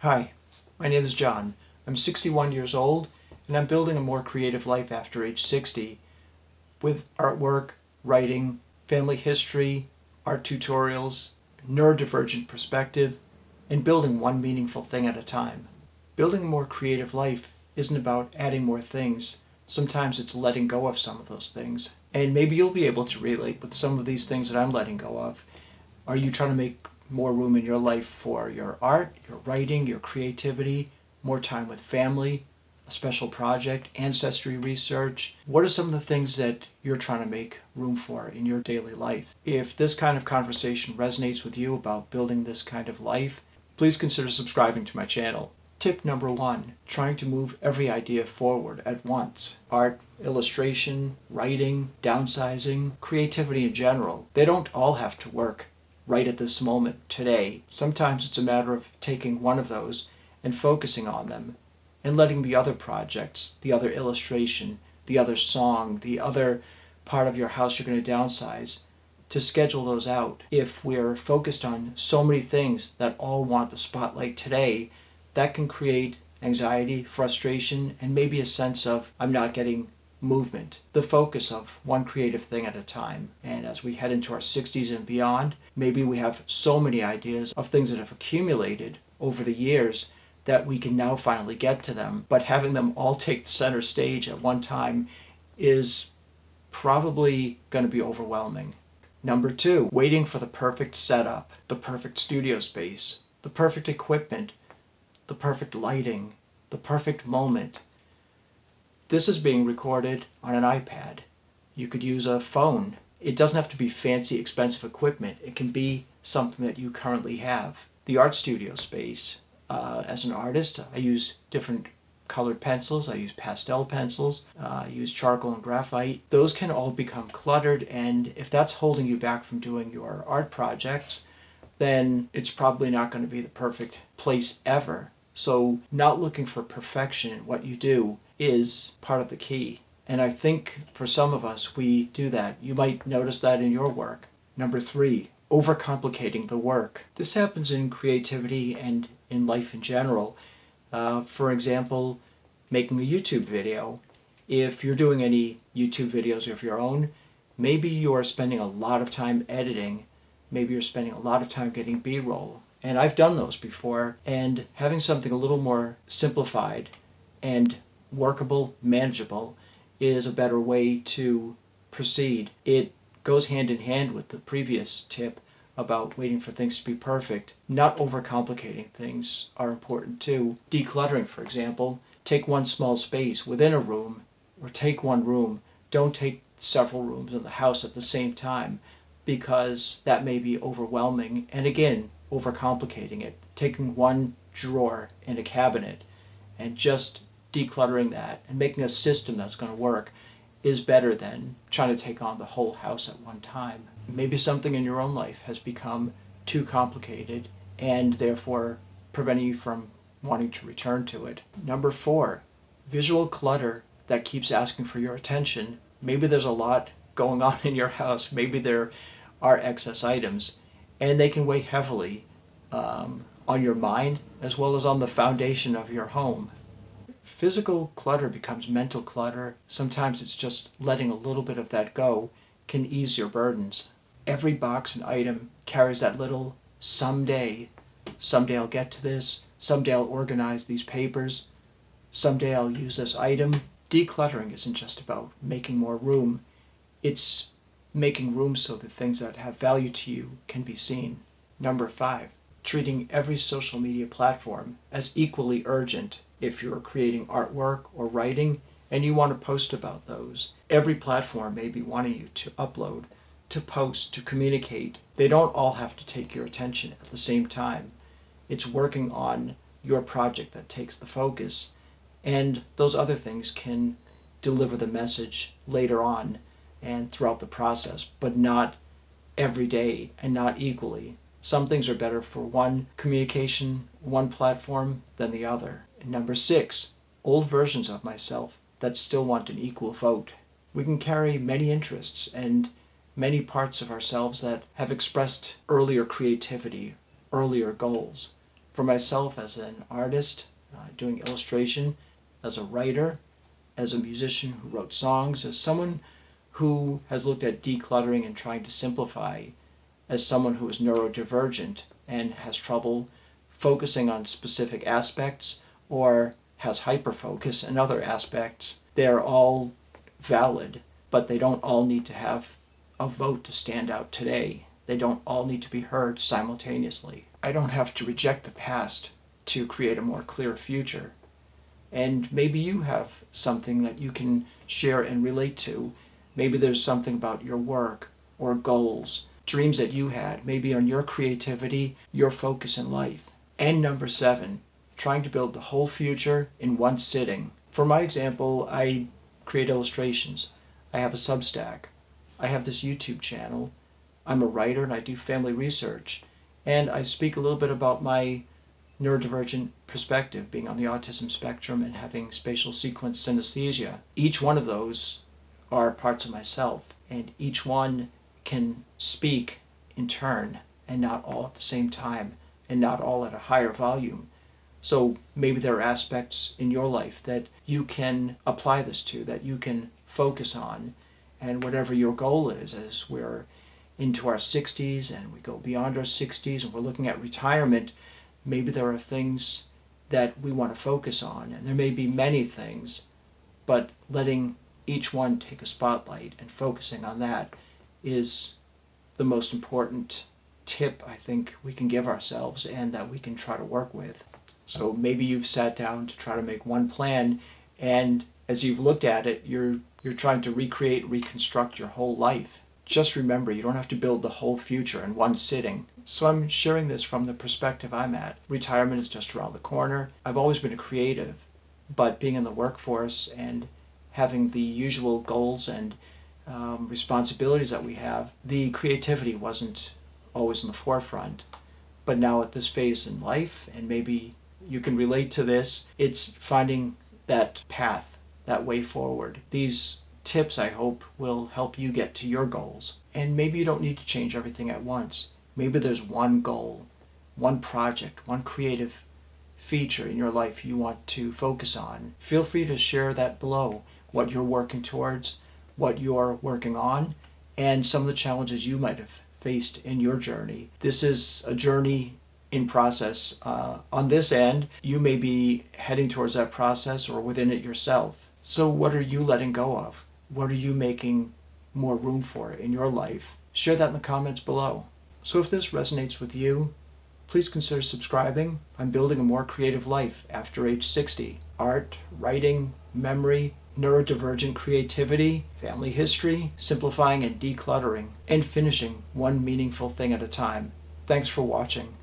Hi, my name is John. I'm 61 years old and I'm building a more creative life after age 60 with artwork, writing, family history, art tutorials, neurodivergent perspective, and building one meaningful thing at a time. Building a more creative life isn't about adding more things. Sometimes it's letting go of some of those things. And maybe you'll be able to relate with some of these things that I'm letting go of. Are you trying to make more room in your life for your art, your writing, your creativity, more time with family, a special project, ancestry research? What are some of the things that you're trying to make room for in your daily life? If this kind of conversation resonates with you about building this kind of life, please consider subscribing to my channel. Tip number 1, trying to move every idea forward at once. Art, illustration, writing, downsizing, creativity in general, they don't all have to work right at this moment today. Sometimes it's a matter of taking one of those and focusing on them and letting the other projects, the other illustration, the other song, the other part of your house you're going to downsize, to schedule those out. If we're focused on so many things that all want the spotlight today, that can create anxiety, frustration, and maybe a sense of I'm not getting movement, the focus of one creative thing at a time. And as we head into our 60s and beyond, maybe we have so many ideas of things that have accumulated over the years that we can now finally get to them, but having them all take the center stage at one time is probably going to be overwhelming. Number 2, waiting for the perfect setup, the perfect studio space, the perfect equipment, the perfect lighting, the perfect moment. This is being recorded on an iPad. You could use a phone. It doesn't have to be fancy, expensive equipment. It can be something that you currently have. The art studio space. As an artist, I use different colored pencils. I use pastel pencils. I use charcoal and graphite. Those can all become cluttered, and if that's holding you back from doing your art projects, then it's probably not going to be the perfect place ever. So not looking for perfection in what you do is part of the key. And I think for some of us, we do that. You might notice that in your work. Number 3, overcomplicating the work. This happens in creativity and in life in general. For example, making a YouTube video. If you're doing any YouTube videos of your own, maybe you are spending a lot of time editing. Maybe you're spending a lot of time getting B-roll. And I've done those before, and having something a little more simplified and workable, manageable, is a better way to proceed. It goes hand in hand with the previous tip about waiting for things to be perfect. Not overcomplicating things are important too. Decluttering, for example. Take one small space within a room, or take one room. Don't take several rooms in the house at the same time, because that may be overwhelming. And again, overcomplicating it. Taking one drawer in a cabinet and just decluttering that and making a system that's going to work is better than trying to take on the whole house at one time. Maybe something in your own life has become too complicated and therefore preventing you from wanting to return to it. Number 4, visual clutter that keeps asking for your attention. Maybe there's a lot going on in your house. Maybe there are excess items, and they can weigh heavily on your mind as well as on the foundation of your home. Physical clutter becomes mental clutter. Sometimes it's just letting a little bit of that go can ease your burdens. Every box and item carries that little someday I'll get to this, someday I'll organize these papers, someday I'll use this item. Decluttering isn't just about making more room. It's making room so that things that have value to you can be seen. Number 5, treating every social media platform as equally urgent. If you're creating artwork or writing and you want to post about those, every platform may be wanting you to upload, to post, to communicate. They don't all have to take your attention at the same time. It's working on your project that takes the focus, and those other things can deliver the message later on and throughout the process, but not every day and not equally. Some things are better for one communication, one platform than the other. And number 6, old versions of myself that still want an equal vote. We can carry many interests and many parts of ourselves that have expressed earlier creativity, earlier goals. For myself as an artist, doing illustration, as a writer, as a musician who wrote songs, as someone who has looked at decluttering and trying to simplify, as someone who is neurodivergent and has trouble focusing on specific aspects or has hyperfocus in other aspects, they're all valid, but they don't all need to have a vote to stand out today. They don't all need to be heard simultaneously. I don't have to reject the past to create a more clear future. And maybe you have something that you can share and relate to. Maybe there's something about your work or goals, dreams that you had, maybe on your creativity, your focus in life. And number 7, trying to build the whole future in one sitting. For my example, I create illustrations. I have a Substack. I have this YouTube channel. I'm a writer and I do family research. And I speak a little bit about my neurodivergent perspective, being on the autism spectrum and having spatial sequence synesthesia. Each one of those are parts of myself, and each one can speak in turn and not all at the same time and not all at a higher volume. So maybe there are aspects in your life that you can apply this to, that you can focus on, and whatever your goal is, as we're into our 60s and we go beyond our 60s and we're looking at retirement, maybe there are things that we want to focus on, and there may be many things, but letting each one take a spotlight and focusing on that is the most important tip I think we can give ourselves and that we can try to work with. So maybe you've sat down to try to make one plan, and as you've looked at it, you're trying to recreate, reconstruct your whole life. Just remember, you don't have to build the whole future in one sitting. So I'm sharing this from the perspective I'm at. Retirement is just around the corner. I've always been a creative, but being in the workforce and having the usual goals and responsibilities that we have, the creativity wasn't always in the forefront. But now at this phase in life, and maybe you can relate to this, it's finding that path, that way forward. These tips, I hope, will help you get to your goals. And maybe you don't need to change everything at once. Maybe there's one goal, one project, one creative feature in your life you want to focus on. Feel free to share that below, what you're working towards, what you're working on, and some of the challenges you might have faced in your journey. This is a journey in process. On this end, you may be heading towards that process or within it yourself. So what are you letting go of? What are you making more room for in your life? Share that in the comments below. So if this resonates with you, please consider subscribing. I'm building a more creative life after age 60. Art, writing, memory, neurodivergent creativity, family history, simplifying and decluttering, and finishing one meaningful thing at a time. Thanks for watching.